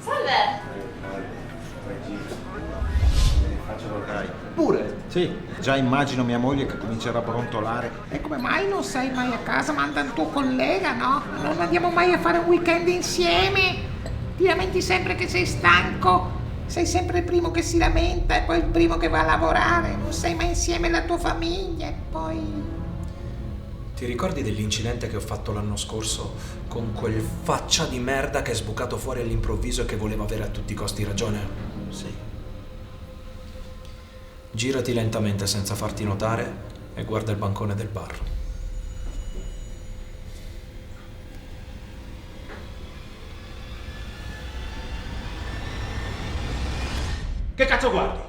Salve! Pure. Sì, già immagino mia moglie che comincerà a brontolare. E come mai non sei mai a casa? Manda il tuo collega, no? Non andiamo mai a fare un weekend insieme? Ti lamenti sempre che sei stanco? Sei sempre il primo che si lamenta e poi il primo che va a lavorare. Non sei mai insieme alla tua famiglia e poi... Ti ricordi dell'incidente che ho fatto l'anno scorso con quel faccia di merda che è sbucato fuori all'improvviso e che voleva avere a tutti i costi ragione? Sì. Girati lentamente senza farti notare e guarda il bancone del bar. Che cazzo guardi?